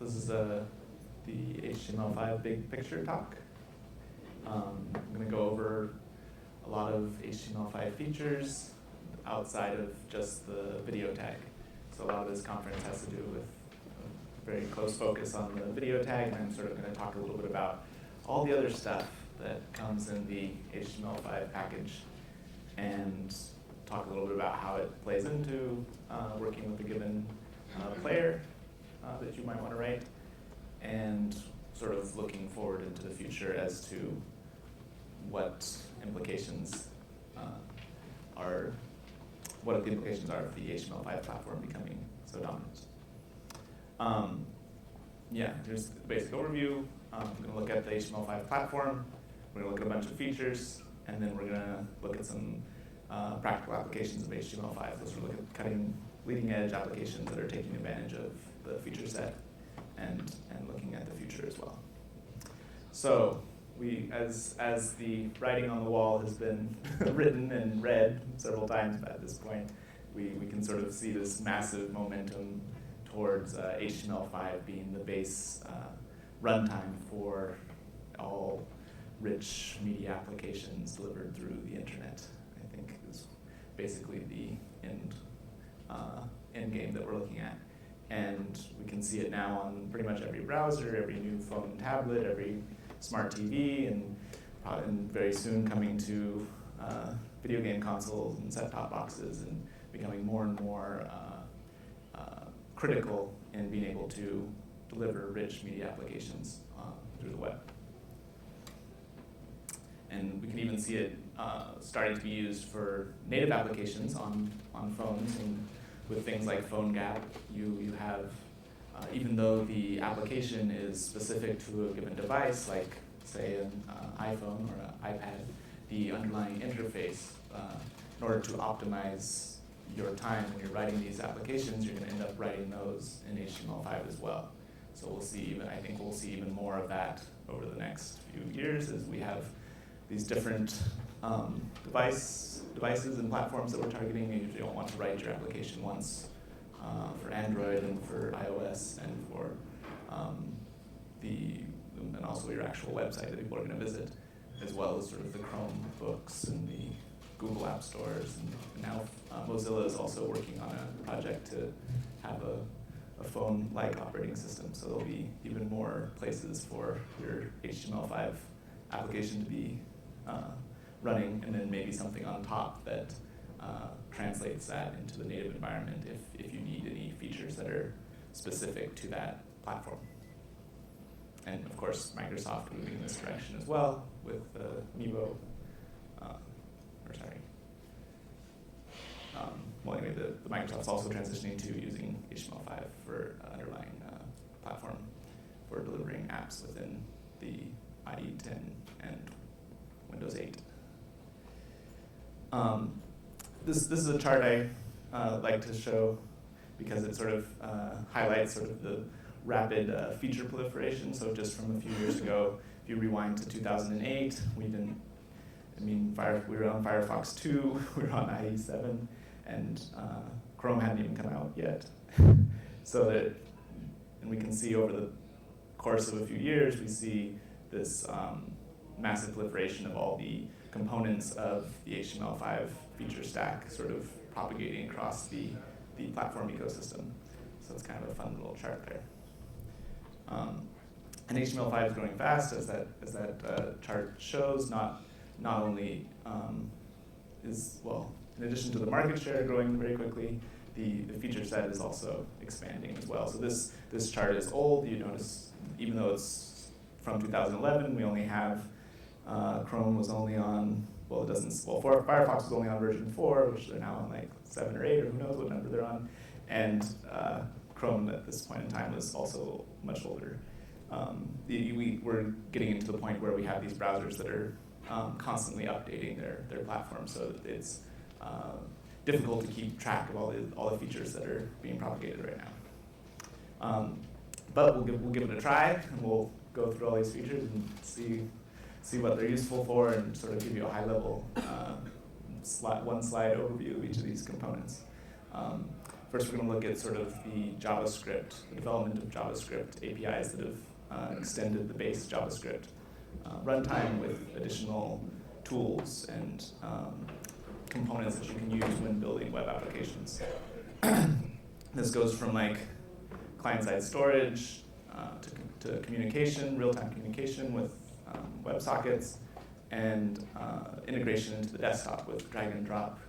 This is the HTML5 big picture talk. I'm going to go over a lot of HTML5 features outside of just the video tag. So a lot of this conference has to do with a very close focus on the video tag, and I'm sort of going to talk a little bit about all the other stuff that comes in the HTML5 package and talk a little bit about how it plays into working with a given player that you might want to write, and sort of looking forward into the future as to what implications what the implications are of the HTML5 platform becoming so dominant. Here's the basic overview. We're going to look at the HTML5 platform. We're going to look at a bunch of features, and then we're going to look at some practical applications of HTML5. Let's look at leading edge applications that are taking advantage of the feature set and looking at the future as well. So as the writing on the wall has been written and read several times at this point, we can sort of see this massive momentum towards HTML5 being the base runtime for all rich media applications delivered through the internet. I think is basically the end game that we're looking at. And we can see it now on pretty much every browser, every new phone and tablet, every smart TV, and very soon coming to video game consoles and set-top boxes, and becoming more and more critical in being able to deliver rich media applications through the web. And we can even see it starting to be used for native applications on phones, and with things like PhoneGap, you have, even though the application is specific to a given device, like say an iPhone or an iPad, the underlying interface, in order to optimize your time when you're writing these applications, you're going to end up writing those in HTML5 as well. So I think we'll see even more of that over the next few years as we have these different devices and platforms that we're targeting. You don't want to write your application once for Android and for iOS and for and also your actual website that people are going to visit, as well as sort of the Chromebooks and the Google App Stores. And now Mozilla is also working on a project to have a phone-like operating system, so there'll be even more places for your HTML5 application to be running, and then maybe something on top that translates that into the native environment if you need any features that are specific to that platform. And of course, Microsoft moving in this direction as well with Mevo, the Microsoft's also transitioning to using HTML5 for underlying platform for delivering apps within the IE 10 and Windows 8. This is a chart I like to show because it sort of highlights sort of the rapid feature proliferation. So just from a few years ago, if you rewind to 2008, we were on Firefox 2, we were on IE 7, and Chrome hadn't even come out yet. And we can see over the course of a few years, we see this massive proliferation of all the components of the HTML5 feature stack sort of propagating across the platform ecosystem. So it's kind of a fun little chart there. And HTML5 is growing fast, as that chart shows. Not only in addition to the market share growing very quickly, the feature set is also expanding as well. So this chart is old. You notice, even though it's from 2011, we only have Chrome was only on, Firefox was only on version 4, which they're now on like 7 or 8, or who knows what number they're on. And Chrome at this point in time is also much older. We're getting into the point where we have these browsers that are constantly updating their platform, so it's difficult to keep track of all the features that are being propagated right now. But we'll give it a try, and we'll go through all these features and see what they're useful for, and sort of give you a high-level one-slide overview of each of these components. First, we're going to look at sort of the JavaScript, the development of JavaScript APIs that have extended the base JavaScript runtime with additional tools and components that you can use when building web applications. This goes from like client-side storage to communication, real-time communication with WebSockets, and integration into the desktop with drag and drop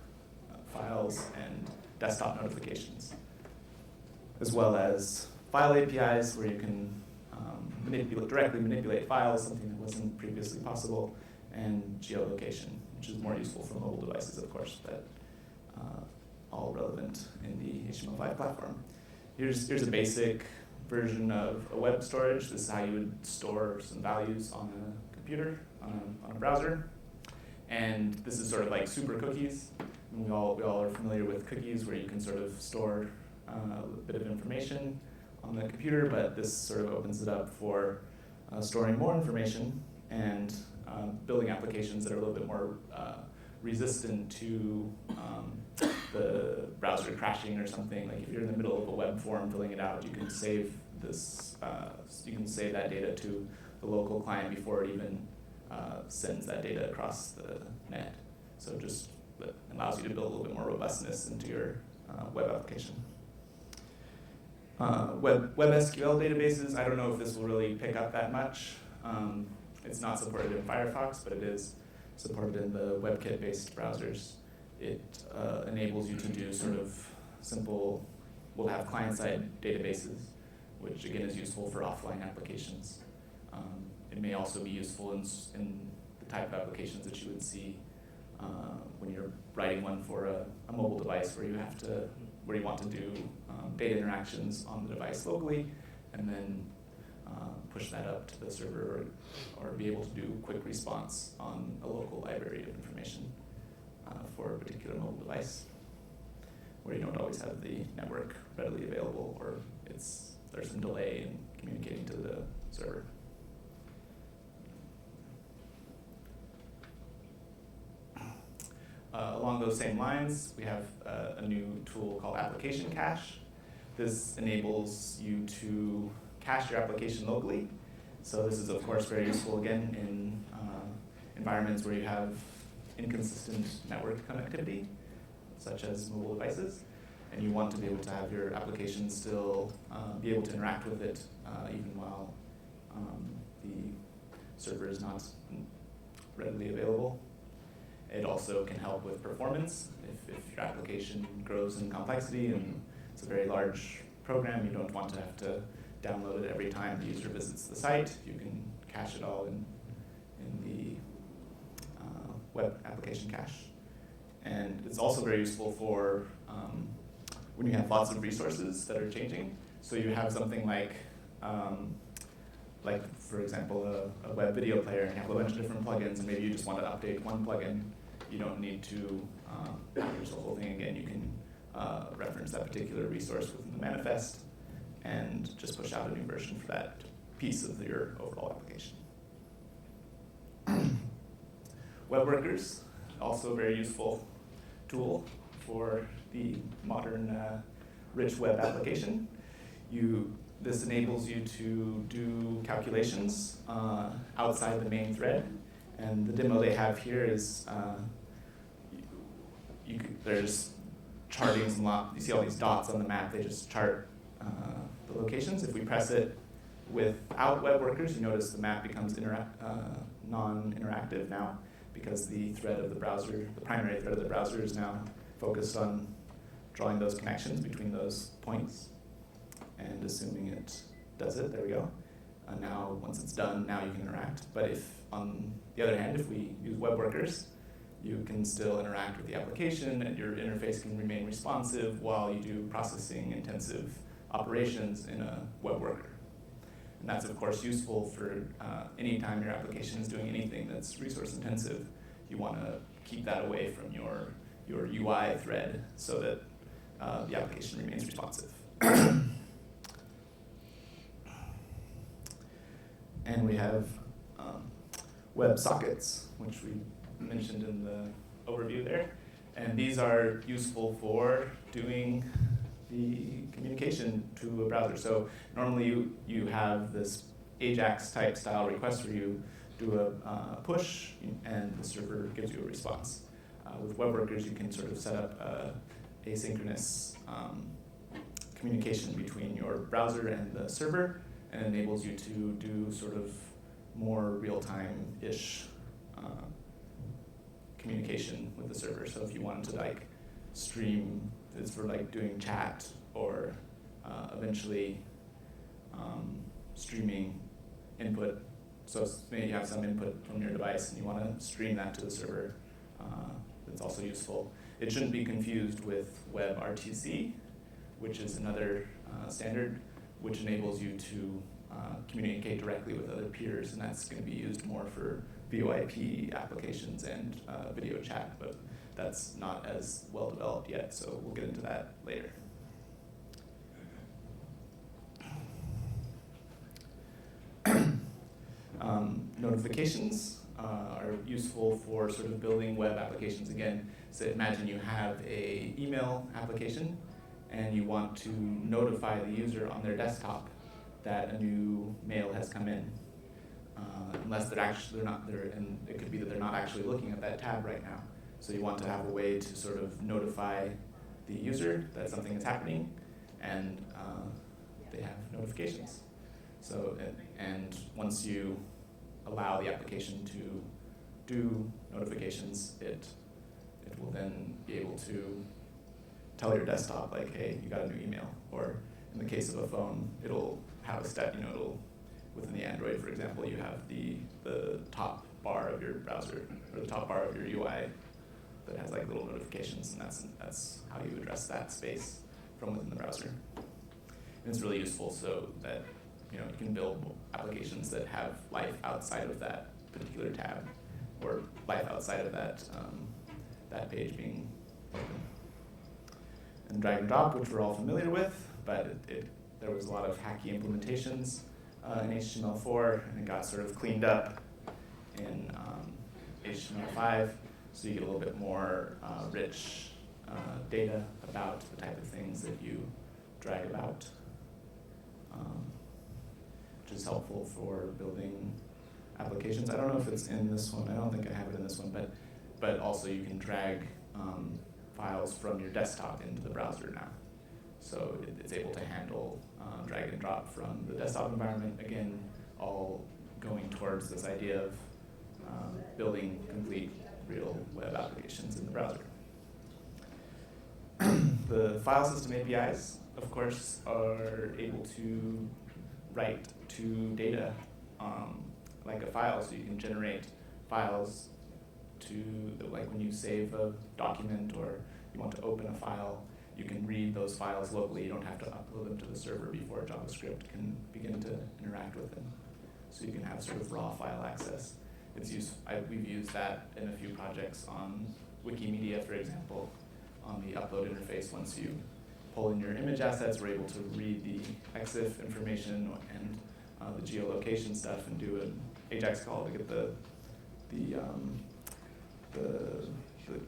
files and desktop notifications, as well as file APIs where you can directly manipulate files, something that wasn't previously possible, and geolocation, which is more useful for mobile devices, of course, but all relevant in the HTML5 platform. Here's a basic version of a web storage. This is how you would store some values on a computer, on a browser. And this is sort of like super cookies. We all are familiar with cookies where you can sort of store a bit of information on the computer, but this sort of opens it up for storing more information and building applications that are a little bit more resistant to the browser crashing or something. Like if you're in the middle of a web form filling it out, you can save this. You can save that data to the local client before it even sends that data across the net. So just that allows you to build a little bit more robustness into your web application. Websql databases, I don't know if this will really pick up that much. It's not supported in Firefox, but it is supported in the WebKit-based browsers. It enables you to do sort of simple, we'll have client-side databases, which again is useful for offline applications. It may also be useful in the type of applications that you would see when you're writing one for a mobile device where you want to do data interactions on the device locally, and then push that up to the server or be able to do quick response on a local library of information for a particular mobile device where you don't always have the network readily available, or there's some delay in communicating to the server. Along those same lines, we have a new tool called Application Cache. This enables you to cache your application locally. So this is, of course, very useful, again, in environments where you have inconsistent network connectivity, such as mobile devices, and you want to be able to have your application still be able to interact with it even while the server is not readily available. It also can help with performance. If your application grows in complexity and it's a very large program, you don't want to have to download it every time the user visits the site. You can cache it all in the web application cache. And it's also very useful for when you have lots of resources that are changing. So you have something like for example, a web video player, and you have a bunch of different plugins, and maybe you just want to update one plugin. You don't need to use the whole thing again. You can reference that particular resource within the manifest and just push out a new version for that piece of your overall application. Web workers, also a very useful tool for the modern rich web application. This enables you to do calculations outside the main thread. And the demo they have here is they're just charting some you see all these dots on the map. They just chart the locations. If we press it without web workers, you notice the map becomes non-interactive now, because the thread of the browser, the primary thread of the browser, is now focused on drawing those connections between those points and assuming it does it. There we go. Now, once it's done, now you can interact. But if, on the other hand, if we use web workers, you can still interact with the application, and your interface can remain responsive while you do processing-intensive operations in a web worker. And that's, of course, useful for any time your application is doing anything that's resource-intensive. You want to keep that away from your UI thread so that the application remains responsive. And we have WebSockets, which we mentioned in the overview there. And these are useful for doing the communication to a browser. So normally you have this AJAX type style request where you do a push and the server gives you a response. With web workers, you can sort of set up asynchronous communication between your browser and the server, and enables you to do sort of more real-time-ish communication with the server. So if you wanted to like stream, it's for like doing chat or eventually streaming input. So maybe you have some input from your device and you want to stream that to the server. That's also useful. It shouldn't be confused with WebRTC, which is another standard which enables you to communicate directly with other peers, and that's going to be used more for VoIP applications and video chat, but that's not as well developed yet, so we'll get into that later. Notifications are useful for sort of building web applications. Again, so imagine you have an email application and you want to notify the user on their desktop that a new mail has come in, unless they're not there, and it could be that they're not actually looking at that tab right now. So you want to have a way to sort of notify the user that something is happening, and they have notifications. So and once you allow the application to do notifications, it will then be able to tell your desktop like, hey, you got a new email. Or in the case of a phone, it'll have a step, it'll, within the Android, for example, you have the top bar of your browser, or the top bar of your UI that has like little notifications, and that's how you address that space from within the browser. And it's really useful so that you can build applications that have life outside of that particular tab, or life outside of that that page being open. And drag and drop, which we're all familiar with, but there was a lot of hacky implementations in HTML4, and it got sort of cleaned up in HTML5, so you get a little bit more rich data about the type of things that you drag about, which is helpful for building applications. I don't know if it's in this one. I don't think I have it in this one, but also you can drag files from your desktop into the browser now. So it's able to handle drag and drop from the desktop environment, again, all going towards this idea of building complete real web applications in the browser. The file system APIs, of course, are able to write to data like a file, so you can generate files to, like when you save a document or you want to open a file, you can read those files locally. You don't have to upload them to the server before JavaScript can begin to interact with them. So you can have sort of raw file access. We've used that in a few projects on Wikimedia, for example, on the upload interface. Once you pull in your image assets, we're able to read the EXIF information and the geolocation stuff and do an AJAX call to get the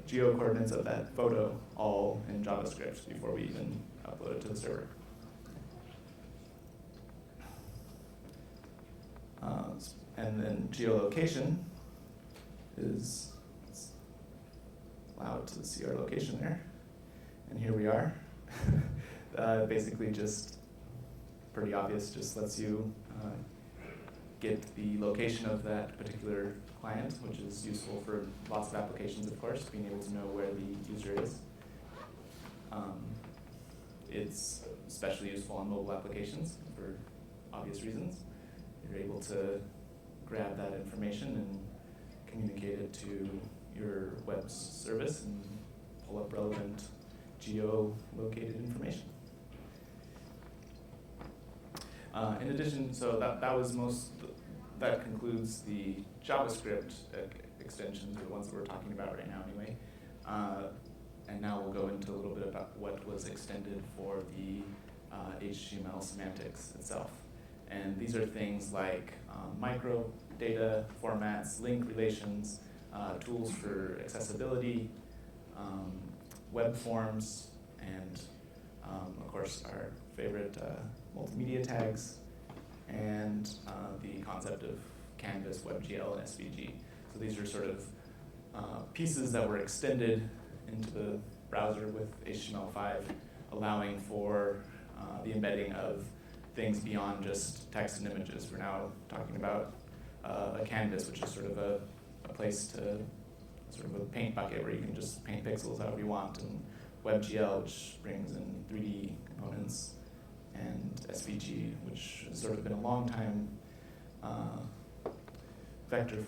geo coordinates of that photo all in JavaScript before we even upload it to the server. And then geolocation is allowed to see our location there. And here we are. Basically just pretty obvious, just lets you get the location of that particular client, which is useful for lots of applications, of course, being able to know where the user is. It's especially useful on mobile applications for obvious reasons. You're able to grab that information and communicate it to your web service and pull up relevant geo-located information. In addition, so that concludes the JavaScript extensions, the ones that we're talking about right now anyway. And now we'll go into a little bit about what was extended for the HTML semantics itself. And these are things like micro data formats, link relations, tools for accessibility, web forms, and of course course, our favorite multimedia tags, and the concept of Canvas, WebGL, and SVG. So these are sort of pieces that were extended into the browser with HTML5, allowing for the embedding of things beyond just text and images. We're now talking about a canvas, which is sort of a place to, sort of a paint bucket where you can just paint pixels however you want, and WebGL, which brings in 3D components, and SVG, which has sort of been a long time vector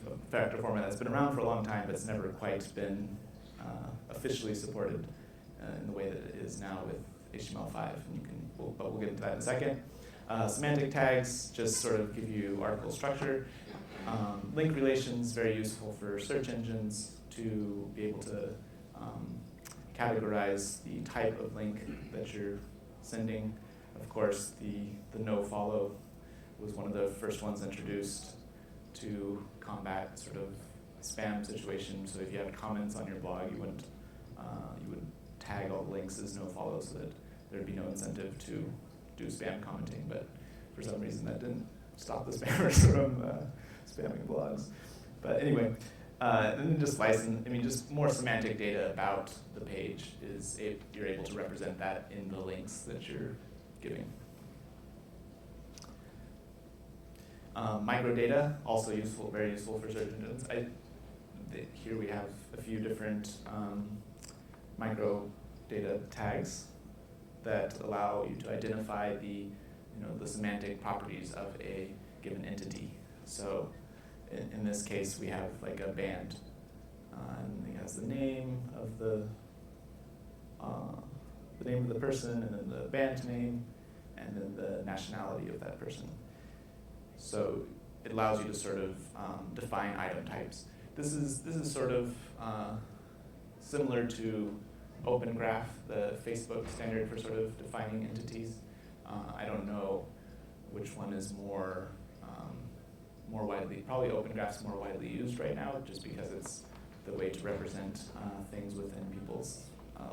format that's been around for a long time, but it's never quite been officially supported in the way that it is now with HTML5. And but we'll get into that in a second. Semantic tags just sort of give you article structure. Link relations, very useful for search engines to be able to categorize the type of link that you're sending. Of course, the no-follow was one of the first ones introduced to combat sort of spam situations. So if you had comments on your blog, you would tag all the links as no-follow so that there'd be no incentive to do spam commenting. But for some reason, that didn't stop the spammers from spamming blogs. But anyway, and then just just more semantic data about the page is you're able to represent that in the links that you're giving. Microdata, also useful, very useful for search engines. Here we have a few different microdata tags that allow you to identify the semantic properties of a given entity. So in this case, we have like a band, and it has the name of the person, and then the band name, and then the nationality of that person. So it allows you to sort of define item types. This is sort of similar to Open Graph, the Facebook standard for sort of defining entities. I don't know which one is more widely, probably Open Graph's more widely used right now, just because it's the way to represent things within people's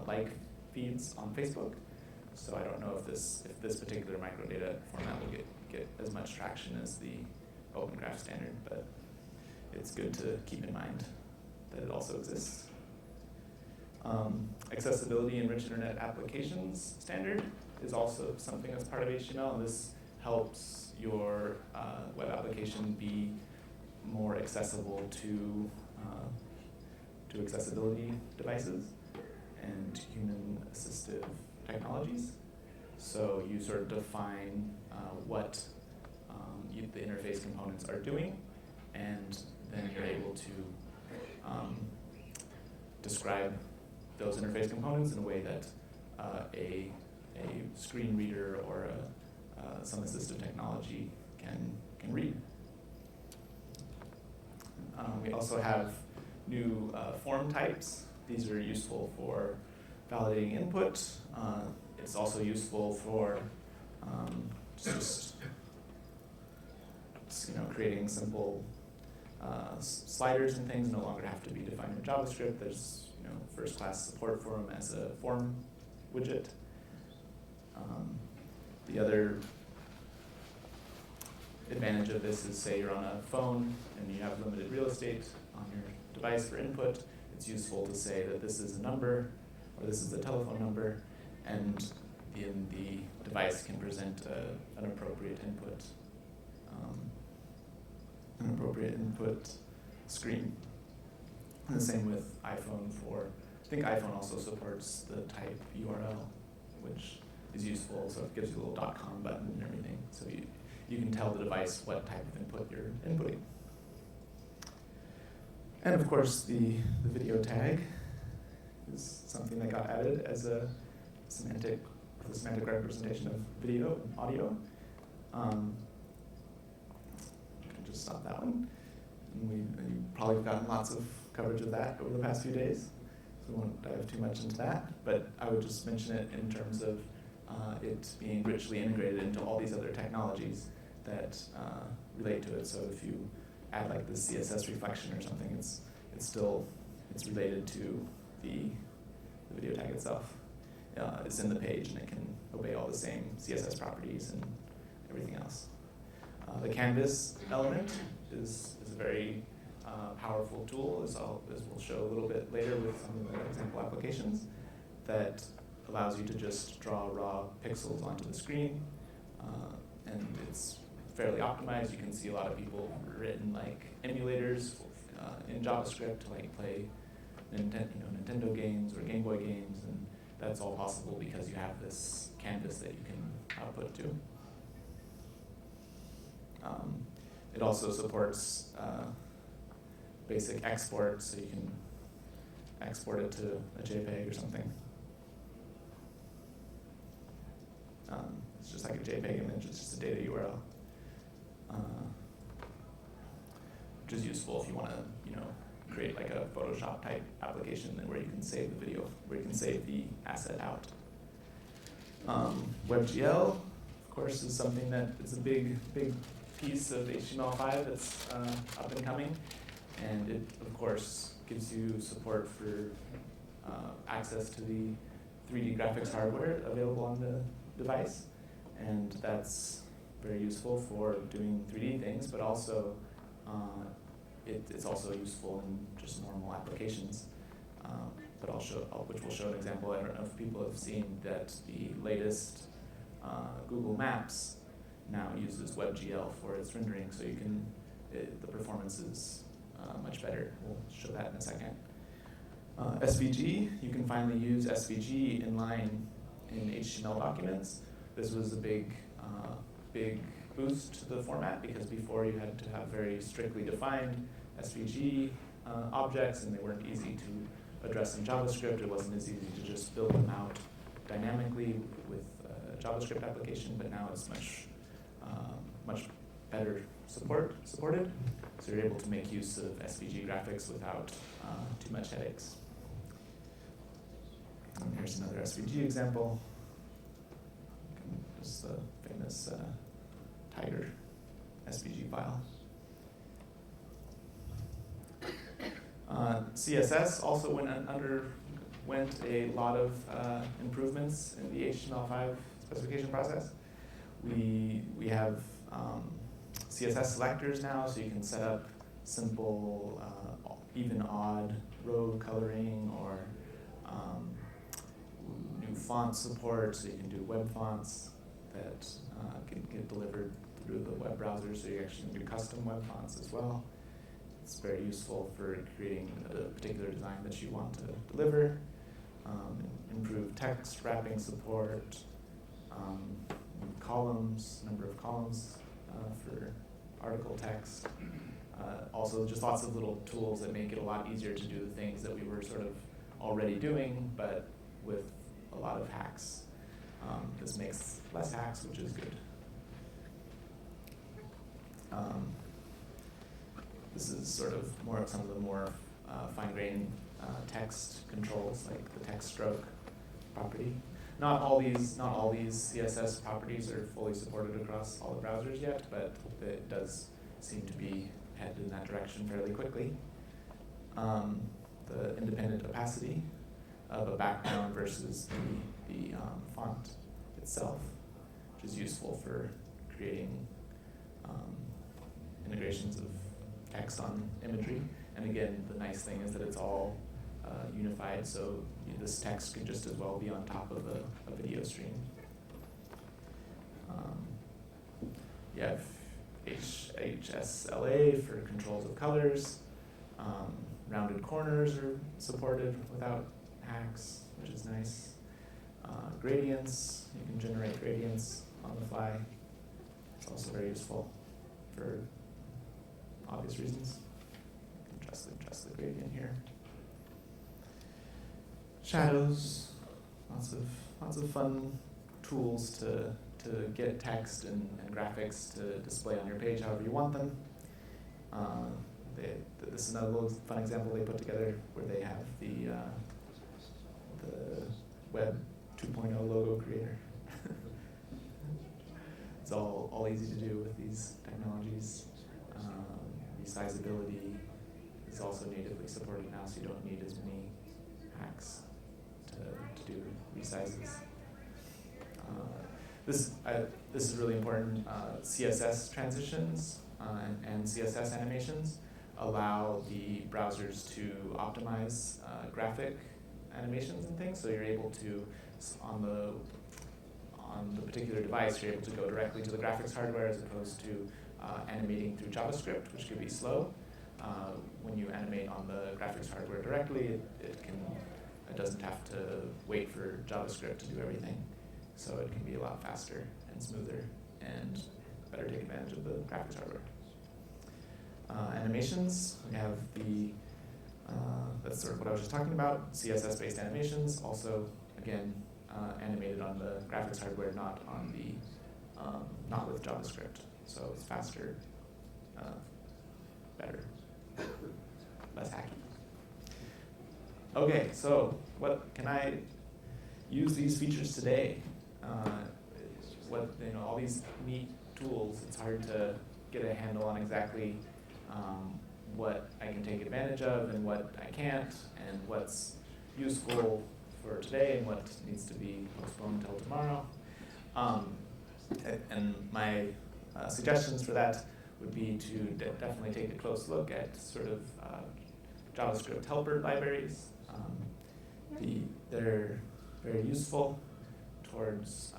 like feeds on Facebook. So I don't know if this particular microdata format will get as much traction as the Open Graph standard, but it's good to keep in mind that it also exists. Accessibility in Rich Internet Applications standard is also something that's part of HTML, and this helps your web application be more accessible to accessibility devices and human assistive technologies. So you sort of define what the interface components are doing, and then you're able to describe those interface components in a way that a screen reader or some assistive technology can read. We also have new form types. These are useful for validating input. It's also useful for just creating simple sliders and things no longer have to be defined in JavaScript. There's first-class support for them as a form widget. The other advantage of this is, say you're on a phone and you have limited real estate on your device for input. It's useful to say that this is a number or this is a telephone number, and the device can present an appropriate input screen. And the same with iPhone I think iPhone also supports the type URL, which is useful, so it gives you a little .com button and everything, so you can tell the device what type of input you're inputting. And of course, the video tag is something that got added as a semantic representation of video and audio. I can just stop that one. And we've probably gotten lots of coverage of that over the past few days, so we won't dive too much into that. But I would just mention it in terms of it being richly integrated into all these other technologies that relate to it. So if you add like the CSS reflection or something, it's related to the video tag itself. It's in the page, and it can obey all the same CSS properties and everything else. The canvas element is a very powerful tool, as we'll show a little bit later with some of the example applications, that allows you to just draw raw pixels onto the screen, and it's fairly optimized. You can see a lot of people written like emulators in JavaScript to like play Nintendo games or Game Boy games, and that's all possible because you have this canvas that you can output to. It also supports basic export, so you can export it to a JPEG or something. It's just like a JPEG image, it's just a data URL. Which is useful if you want to, create like a Photoshop type application where you can save the video, where you can save the asset out. Webgl, of course, is something that is a big piece of HTML5 that's up and coming, and it, of course, gives you support for access to the 3D graphics hardware available on the device, and that's very useful for doing 3D things, but also it's also useful in just normal applications. But which will show an example. I don't know if people have seen that the latest Google Maps now uses WebGL for its rendering, so the performance is much better. We'll show that in a second. SVG, you can finally use SVG inline in HTML documents. This was a big boost to the format, because before you had to have very strictly defined SVG objects, and they weren't easy to address in JavaScript. It wasn't as easy to just build them out dynamically with a JavaScript application, but now it's much better supported. So you're able to make use of SVG graphics without too much headaches. And here's another SVG example. Just the famous Tiger SVG file. CSS also underwent a lot of improvements in the HTML5 specification process. We have CSS selectors now, so you can set up simple even odd row coloring, or new font support, so you can do web fonts that can get delivered through the web browser, so you actually can do custom web fonts as well. It's very useful for creating a particular design that you want to deliver. Improve text wrapping support, columns, number of columns for article text. Also just lots of little tools that make it a lot easier to do the things that we were sort of already doing, but with a lot of hacks. This makes less hacks, which is good. This is sort of some of the more fine-grained text controls, like the text stroke property. Not all these CSS properties are fully supported across all the browsers yet, but it does seem to be headed in that direction fairly quickly. The independent opacity of a background versus the font itself, which is useful for creating integrations of text on imagery. And again, the nice thing is that it's all unified, so this text can just as well be on top of a video stream. You have HSLA for controls of colors. Rounded corners are supported without hacks, which is nice. Gradients, you can generate gradients on the fly. It's also very useful for obvious reasons. You can adjust the gradient here. Shadows, lots of fun tools to get text and graphics to display on your page however you want them. This is another little fun example they put together where they have the Web 2.0 logo creator. It's all easy to do with these technologies. Resizability is also natively supported now, so you don't need as many hacks to do resizes. this is really important. CSS transitions and CSS animations allow the browsers to optimize graphic animations and things. So you're able to, on the particular device, you're able to go directly to the graphics hardware as opposed to animating through JavaScript, which could be slow. When you animate on the graphics hardware directly, it doesn't have to wait for JavaScript to do everything. So it can be a lot faster and smoother and better take advantage of the graphics hardware. Animations, we have that's sort of what I was just talking about, CSS-based animations, also, again, animated on the graphics hardware, not with JavaScript. So it's faster, better, less hacky. Okay, so what can I use these features today? All these neat tools, it's hard to get a handle on exactly what I can take advantage of and what I can't, and what's useful for today and what needs to be postponed until tomorrow. And my suggestions for that would be to definitely take a close look at sort of JavaScript helper libraries. They're very useful towards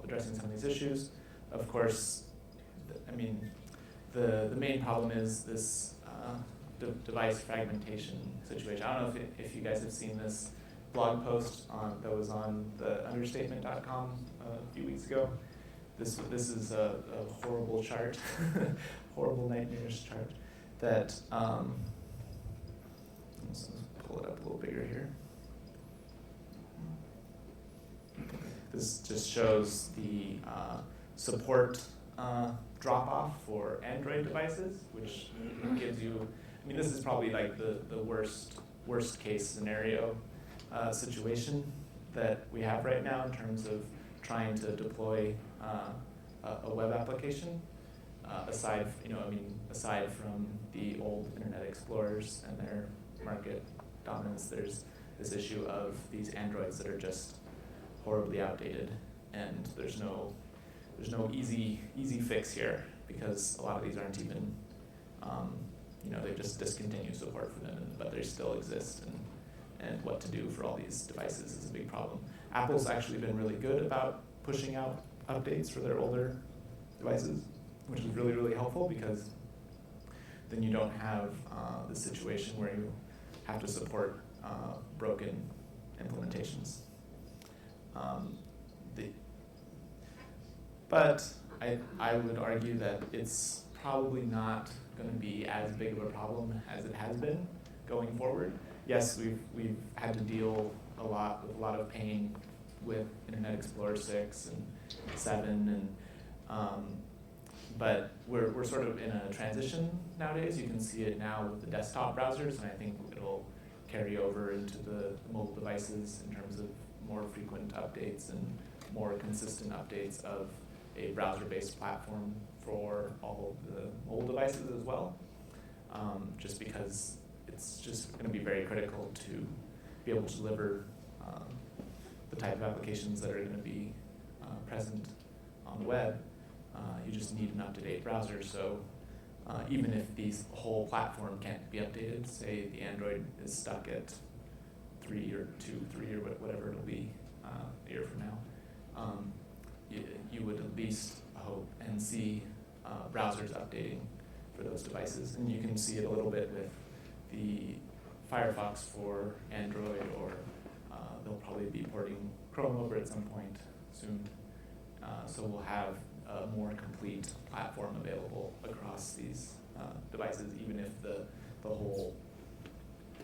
addressing some of these issues. Of course, the main problem is this device fragmentation situation. I don't know if you guys have seen this blog post that was on the understatement.com a few weeks ago. This is a horrible chart, horrible nightmarish chart that, let's pull it up a little bigger here. This just shows the support drop-off for Android devices, which gives you, this is probably like the worst case scenario situation that we have right now in terms of trying to deploy a web application. Aside from the old Internet Explorers and their market dominance, there's this issue of these Androids that are just horribly outdated, and there's no easy fix here, because a lot of these aren't even, they just discontinue support for them, but they still exist, and what to do for all these devices is a big problem. Apple's actually been really good about pushing out updates for their older devices, which is really, really helpful, because then you don't have the situation where you have to support broken implementations. But I would argue that it's probably not going to be as big of a problem as it has been going forward. Yes, we've had to deal a lot with a lot of pain with Internet Explorer 6 and 7, but we're sort of in a transition nowadays. You can see it now with the desktop browsers, and I think it'll carry over into the mobile devices in terms of more frequent updates and more consistent updates of a browser-based platform for all of the mobile devices as well, just because it's just going to be very critical to be able to deliver the type of applications that are going to be present on the web. You just need an up-to-date browser, so even if the whole platform can't be updated, say the Android is stuck at 3 or whatever it'll be a year from now, you would at least hope and see browsers updating for those devices. And you can see it a little bit with the Firefox for Android, or they'll probably be porting Chrome over at some point soon. So we'll have a more complete platform available across these devices, even if the whole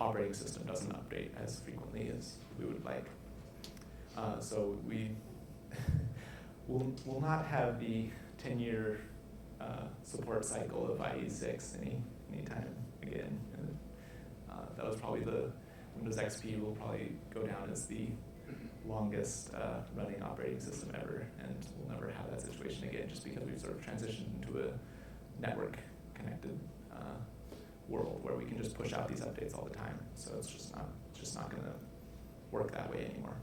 operating system doesn't update as frequently as we would like. So we'll not have the 10-year support cycle of IE6 anytime again. That was probably the Windows XP will probably go down as the longest running operating system ever, and we'll never have that situation again, just because we've sort of transitioned into a network connected world where we can just push out these updates all the time. So it's just not going to work that way anymore.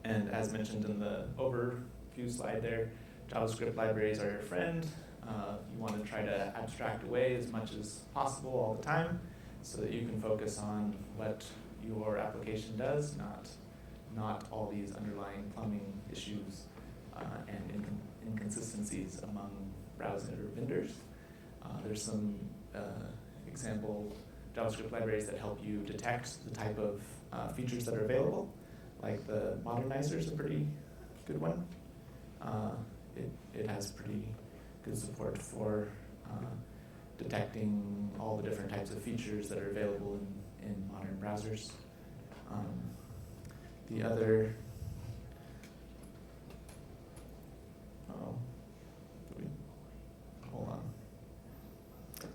And as mentioned in the overview slide there, JavaScript libraries are your friend. You want to try to abstract away as much as possible all the time so that you can focus on what your application does, not all these underlying plumbing issues and inconsistencies among browser vendors. There's some example JavaScript libraries that help you detect the type of features that are available, like the modernizer is a pretty good one. It has pretty good support for detecting all the different types of features that are available in modern browsers. The other, hold on.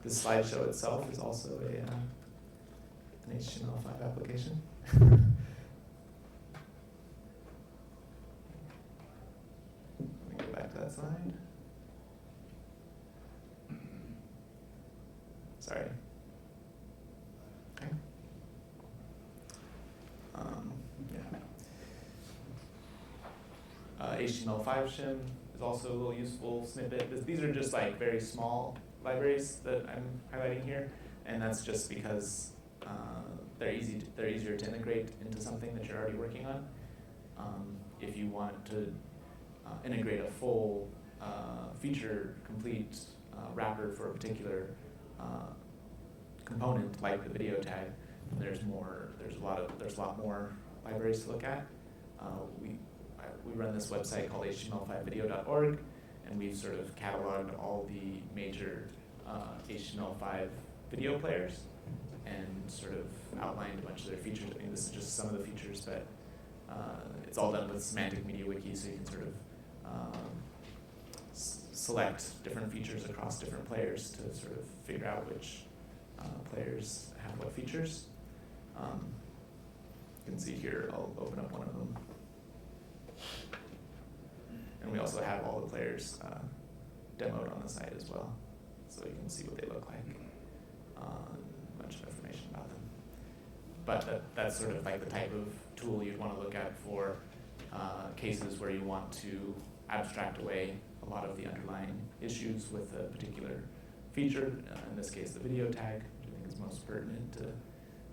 This slideshow itself is also an HTML5 application. Let me go back to that slide. Sorry. Okay. HTML5 shim is also a little useful snippet. These are just like very small libraries that I'm highlighting here, and that's just because they're easier to integrate into something that you're already working on. If you want to integrate a full feature complete wrapper for a particular component like the video tag, there's a lot more libraries to look at. We run this website called HTML5video.org, and we've sort of cataloged all the major HTML5 video players and sort of outlined a bunch of their features. I mean, this is just some of the features, but it's all done with Semantic Media Wiki, so you can sort of select different features across different players to sort of figure out which players have what features. You can see here, I'll open up one of them. And we also have all the players demoed on the site as well, so you can see what they look like, a bunch of information about them. But that's sort of like the type of tool you'd want to look at for cases where you want to abstract away a lot of the underlying issues with a particular feature, in this case the video tag, which I think is most pertinent to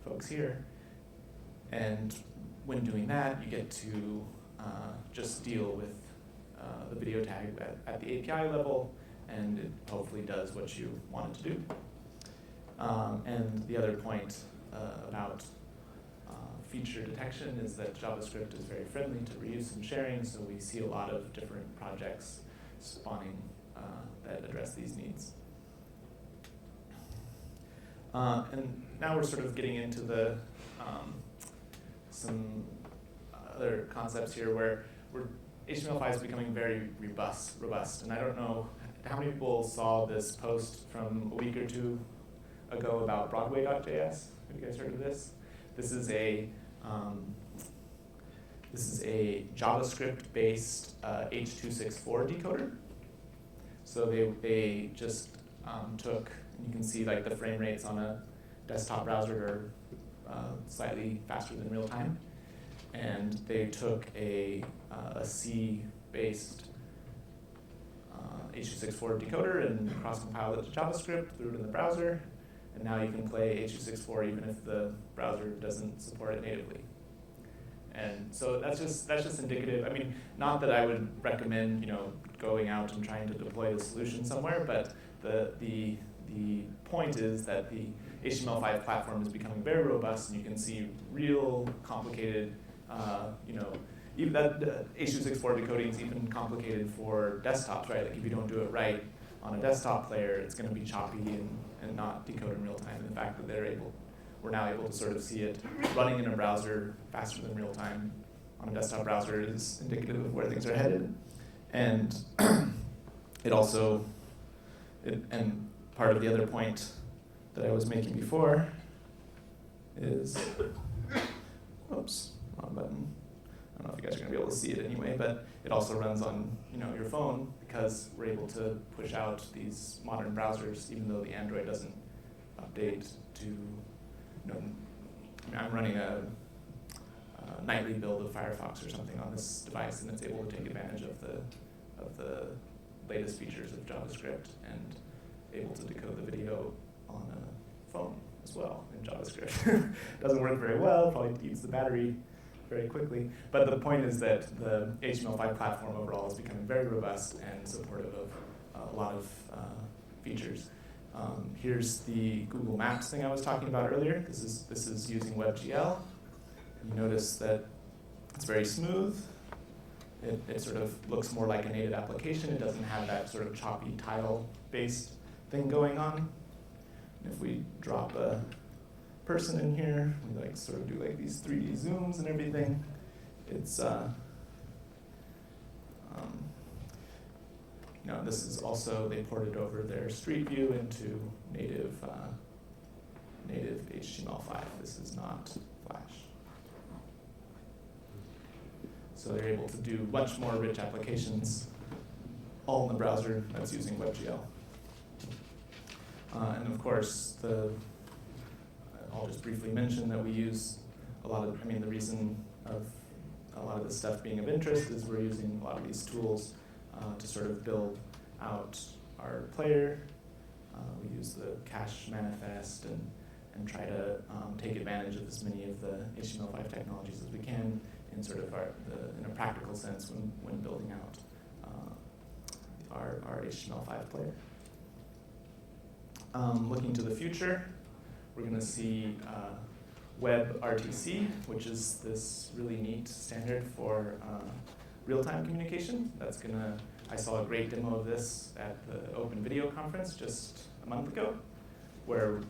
folks here. And when doing that, you get to just deal with the video tag at the API level, and it hopefully does what you want it to do. And the other point about feature detection is that JavaScript is very friendly to reuse and sharing, so we see a lot of different projects spawning that address these needs. And now we're sort of getting into the some other concepts here where HTML5 is becoming very robust. And I don't know how many people saw this post from a week or two ago about Broadway.js. Have you guys heard of this? This is a JavaScript-based H.264 decoder. So they just took, you can see like the frame rates on a desktop browser are slightly faster than real time. And they took a C-based H.264 decoder and cross-compiled it to JavaScript, threw it in the browser, and now you can play H.264 even if the browser doesn't support it natively. And so that's just indicative. I mean, not that I would recommend going out and trying to deploy the solution somewhere, but the point is that the HTML5 platform is becoming very robust, and you can see real complicated, even that H.264 decoding is even complicated for desktops, right? Like if you don't do it right on a desktop player, it's going to be choppy and not decode in real time. And the fact that we're now able to sort of see it running in a browser faster than real time on a desktop browser is indicative of where things are headed. And and part of the other point that I was making before is, whoops, wrong button. I don't know if you guys are going to be able to see it anyway, but it also runs on your phone because we're able to push out these modern browsers, even though the Android doesn't update to. I'm running a nightly build of Firefox or something on this device, and it's able to take advantage of the latest features of JavaScript and able to decode the video on a phone as well in JavaScript. Doesn't work very well, probably eats the battery very quickly. But the point is that the HTML5 platform overall is becoming very robust and supportive of a lot of features. Here's the Google Maps thing I was talking about earlier. This is using Webgl. You notice that it's very smooth. It sort of looks more like a native application. It doesn't have that sort of choppy tile-based thing going on. And if we drop a person in here, we like sort of do like these 3D zooms and everything. It's this is also, they ported over their Street View into native HTML5. This is not Flash. So they're able to do much more rich applications all in the browser that's using WebGL. And of course, I'll just briefly mention that we use a lot of, the reason of a lot of this stuff being of interest is we're using a lot of these tools to sort of build out our player. We use the cache manifest and try to take advantage of as many of the HTML5 technologies as we can in sort of in a practical sense when building out our HTML5 player. Looking to the future, we're going to see WebRTC, which is this really neat standard for real-time communication. I saw a great demo of this at the Open Video Conference just a month ago, where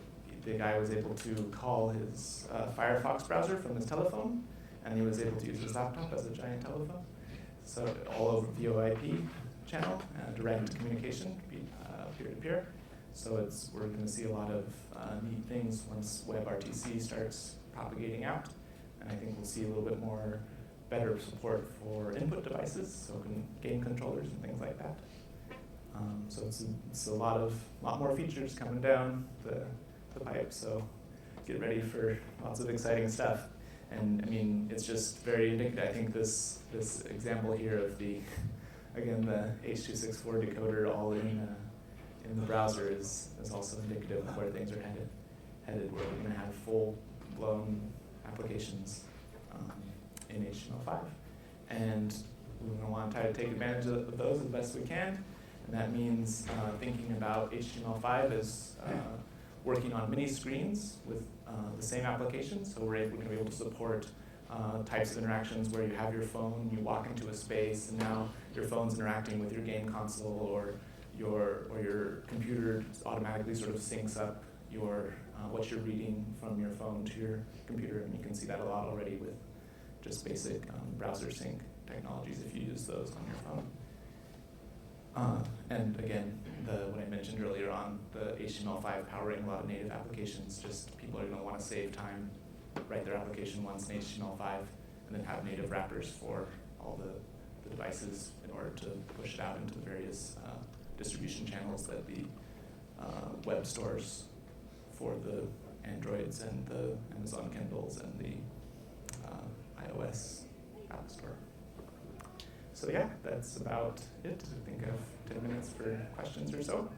the guy was able to call his Firefox browser from his telephone, and he was able to use his laptop as a giant telephone. So all over VoIP channel, direct communication, peer-to-peer. So we're going to see a lot of neat things once WebRTC starts propagating out. And I think we'll see a little bit more better support for input devices, so game controllers and things like that. So it's a lot more features coming down the pipe. So get ready for lots of exciting stuff. And it's just very indicative. I think this example here of the H.264 decoder all in the browser is also indicative of where things are headed, where we're going to have full-blown applications in HTML5. And we're going to want to try to take advantage of those as best we can. And that means thinking about HTML5 as working on mini screens with the same application. So we're going to be able to support types of interactions where you have your phone, you walk into a space, and now your phone's interacting with your game console, or your computer automatically sort of syncs up what you're reading from your phone to your computer, and you can see that a lot already with just basic browser sync technologies if you use those on your phone. And again, what I mentioned earlier on, the HTML5 powering a lot of native applications, just people are going to want to save time, write their application once in HTML5, and then have native wrappers for all the devices in order to push it out into the various distribution channels that the web stores for the Androids and the Amazon Kindles and the iOS App Store. So yeah, that's about it. I think I have 10 minutes for questions or so.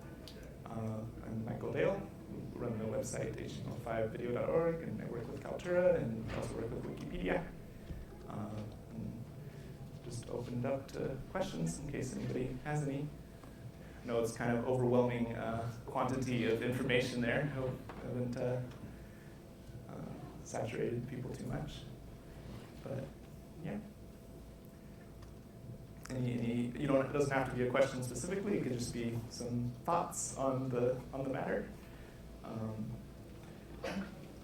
I'm Michael Dale. I run the website html5video.org, and I work with Kaltura and also work with Wikipedia. And just opened up to questions in case anybody has any. I know it's kind of overwhelming quantity of information there. I hope I haven't saturated people too much. But yeah. It doesn't have to be a question specifically. It could just be some thoughts on the matter.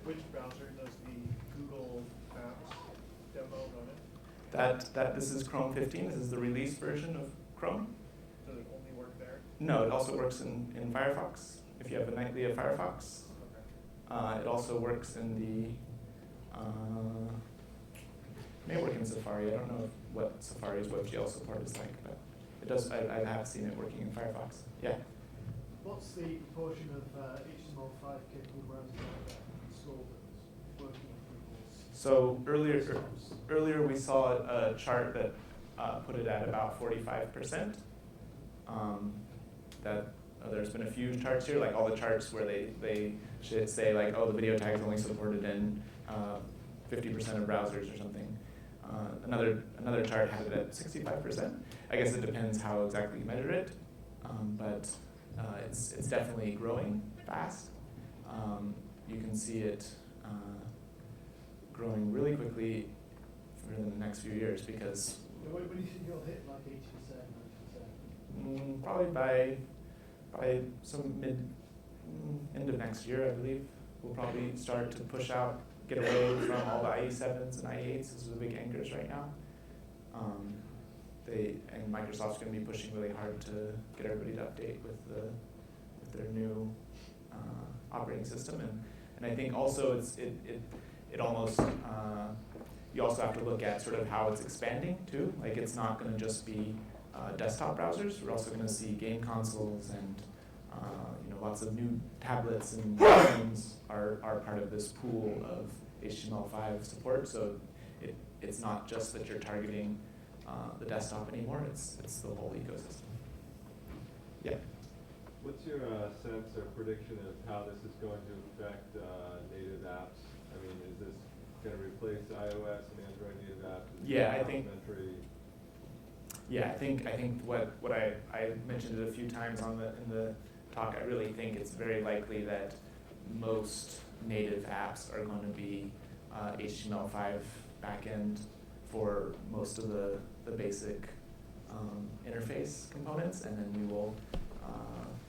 Which browser does the Google Maps demo run in? This is Chrome 15. This is the release version of Chrome. Does it only work there? No, it also works in Firefox. If you have a nightly of Firefox, okay. It also works in the. May work in Safari. I don't know what Safari's WebGL support is like, but it does. I have seen it working in Firefox. Yeah. What's the proportion of HTML5 capable browsers out there installed that's working on Google's? So earlier we saw a chart that put it at about 45%. There's been a few charts here, like all the charts where they should say like, oh, the video tag is only supported in 50% of browsers or something. Another chart had it at 65%. I guess it depends how exactly you measure it, but it's definitely growing fast. You can see it growing really quickly for the next few years because What do you think you'll hit, like 80%, 90%? probably by some end of next year, I believe, we'll probably start to get away from all the IE7s and IE8s. Those are the big anchors right now. And Microsoft's going to be pushing really hard to get everybody to update with their new operating system. And I think also it almost you also have to look at sort of how it's expanding too. Like it's not going to just be desktop browsers. We're also going to see game consoles and lots of new tablets and phones are part of this pool of HTML5 support. So it's not just that you're targeting the desktop anymore. It's the whole ecosystem. Yeah. What's your sense or prediction of how this is going to affect native apps? I mean, is this going to replace iOS and Android native apps? Yeah, I think what I mentioned it a few times in the talk. I really think it's very likely that most native apps are going to be HTML5 backend for most of the basic interface components, and then we will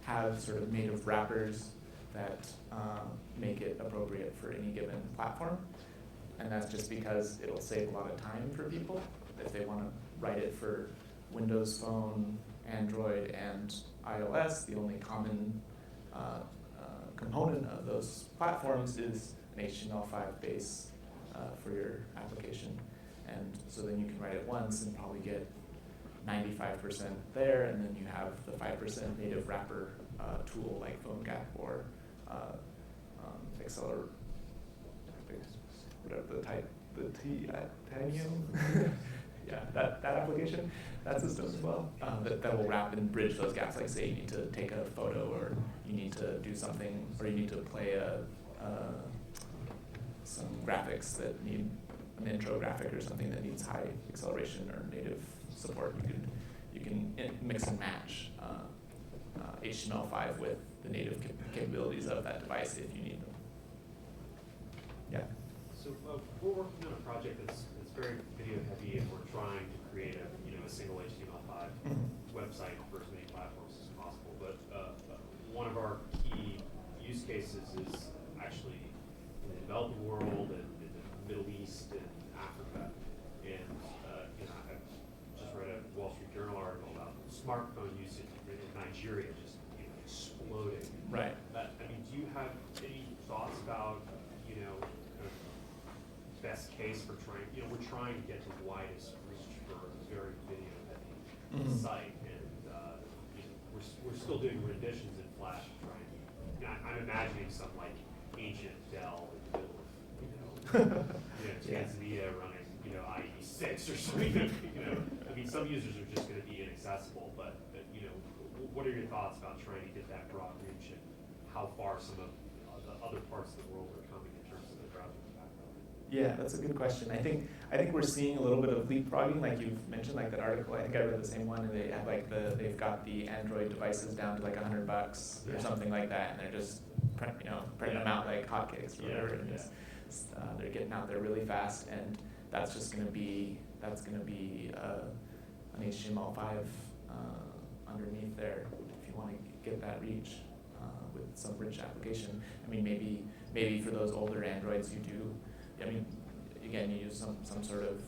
have sort of native wrappers that make it appropriate for any given platform. And that's just because it'll save a lot of time for people if they want to write it for Windows Phone, Android, and iOS. The only common component of those platforms is an HTML5 base for your application. And so then you can write it once and probably get 95% there, and then you have the 5% native wrapper tool like PhoneGap or Acceler, whatever Titanium. Yeah, that application, that system as well, that will wrap and bridge those gaps. Like say you need to take a photo, or you need to do something, or you need to play some graphics that need an intro graphic or something that needs high acceleration or native support. You can mix and match HTML5 with the native capabilities of that device if you need them. Yeah. So we're working on a project that's very video heavy, and we're trying to create a single HTML5 website for as many platforms as possible. But one of our key use cases is actually in the developing world and in the Middle East and Africa. And I just read a Wall Street Journal article about smartphone usage in Nigeria just exploding. Right. Do you have any thoughts about kind of best case for trying? We're trying to get the widest reach for a very video heavy site, and we're still doing renditions in Flash. I'm imagining some like ancient Dell in the middle of Tanzania running IE6 or something. Some users are just going to be inaccessible. But what are your thoughts about trying to get that broad reach, and how far some of the other parts of the world are coming in terms of the browser background? Yeah, that's a good question. I think we're seeing a little bit of leapfrogging, like you've mentioned, like that article. I think I read the same one, and they have they've got the Android devices down to like $100 or something like that, and they're just printing them out like hotcakes or whatever, and just they're getting out there really fast, and that's going to be an HTML5 underneath there if you want to get that reach with some rich application. I mean, maybe for those older Androids you do. I mean, again, you use some sort of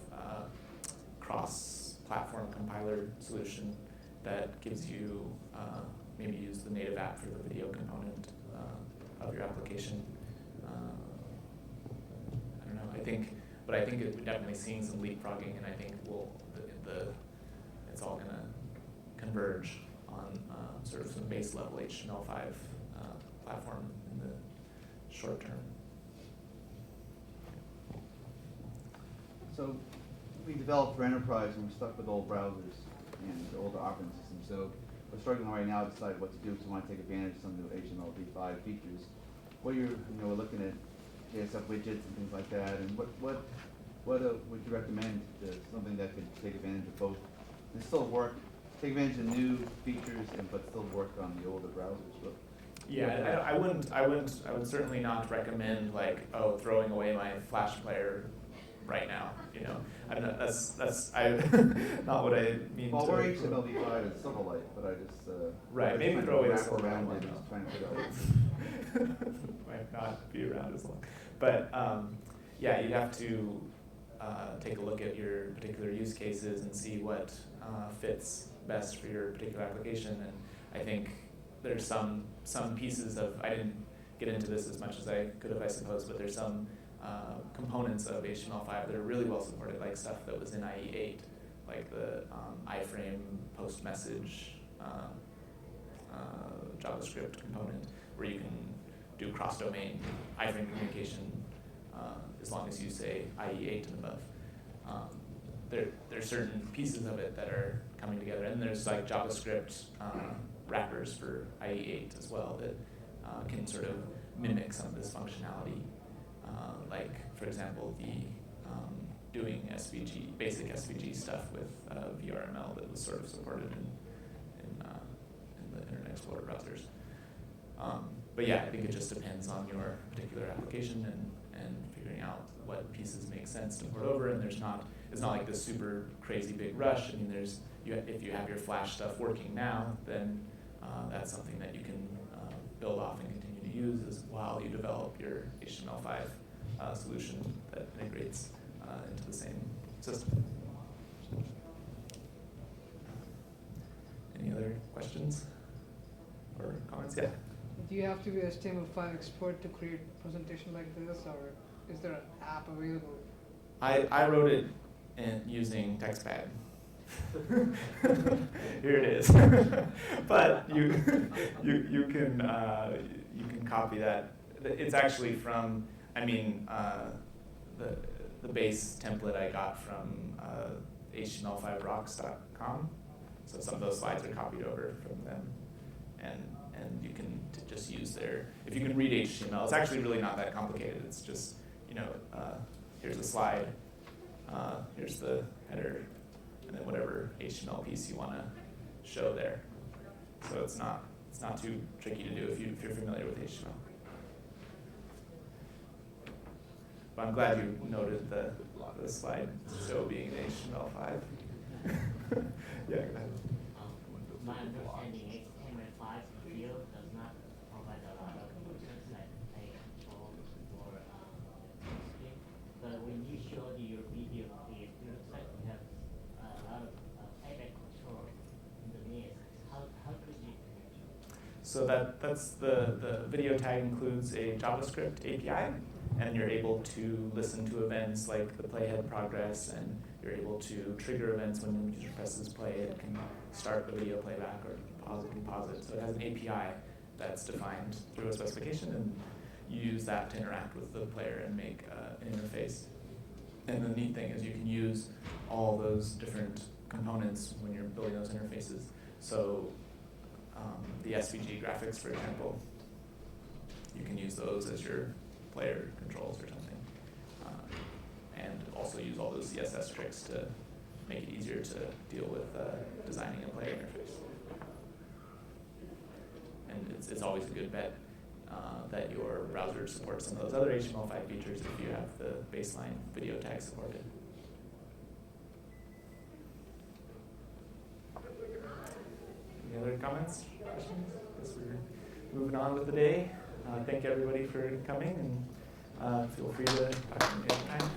cross-platform compiler solution that gives you maybe use the native app for the video component of your application. I don't know. I think we're definitely seeing some leapfrogging, and I think it's all going to converge on sort of some base level HTML5 platform in the short term. So we developed for enterprise and we're stuck with old browsers and older operating systems. So we're struggling right now to decide what to do if we want to take advantage of some new HTML5 features. We're looking at JSF widgets and things like that. And what would you recommend to something that could take advantage of both and still work, take advantage of new features but still work on the older browsers? Yeah, I would certainly not recommend like, oh, throwing away my Flash player right now. You know, I don't know. That's not what I mean. Well, we're HTML5 and Silverlight, but I just right. Maybe throw away the Silverlight around one. it. Just trying to figure out. Might not be around as long, but yeah, you'd have to take a look at your particular use cases and see what fits best for your particular application. And I think there's some pieces of, I didn't get into this as much as I could have, I suppose, but there's some components of HTML5 that are really well supported, like stuff that was in IE8, like the iframe post message JavaScript component, where you can do cross-domain iframe communication as long as you say IE8 and above. There's certain pieces of it that are coming together, and there's like JavaScript wrappers for IE8 as well that can sort of mimic some of this functionality. Like, for example, the doing SVG, basic SVG stuff with VRML that was sort of supported in the Internet Explorer browsers. But yeah, I think it just depends on your particular application and figuring out what pieces make sense to port over. And it's not like this super crazy big rush. I mean, if you have your Flash stuff working now, then that's something that you can build off and continue to use while you develop your HTML5 solution that integrates into the same system. Any other questions or comments? Yeah. Do you have to be a HTML5 expert to create a presentation like this, or is there an app available? I wrote it using TextPad. Here it is. But you can copy that. It's actually from, the base template I got from HTML5rocks.com. So some of those slides are copied over from them, and you can just use if you can read HTML, it's actually really not that complicated. It's just, here's a slide, here's the header, and then whatever HTML piece you want to show there. So it's not too tricky to do if you're familiar with HTML. But I'm glad you noted the slide still being in HTML5. Yeah, go ahead. My understanding HTML5 field does not provide a lot of features like control or screen. But when you showed your video, it looks like you have a lot of payback control underneath. How could you? So that's the video tag includes a JavaScript API, and you're able to listen to events like the playhead progress, and you're able to trigger events when the user presses play. It can start the video playback or pause it. So it has an API that's defined through a specification, and you use that to interact with the player and make an interface. And the neat thing is you can use all those different components when you're building those interfaces. So the SVG graphics, for example, you can use those as your player controls or something. And also use all those CSS tricks to make it easier to deal with designing a player interface. And it's always a good bet that your browser supports some of those other HTML5 features if you have the baseline video tag supported. Any other comments, questions? I guess we're moving on with the day. Thank everybody for coming, and feel free to talk to me anytime.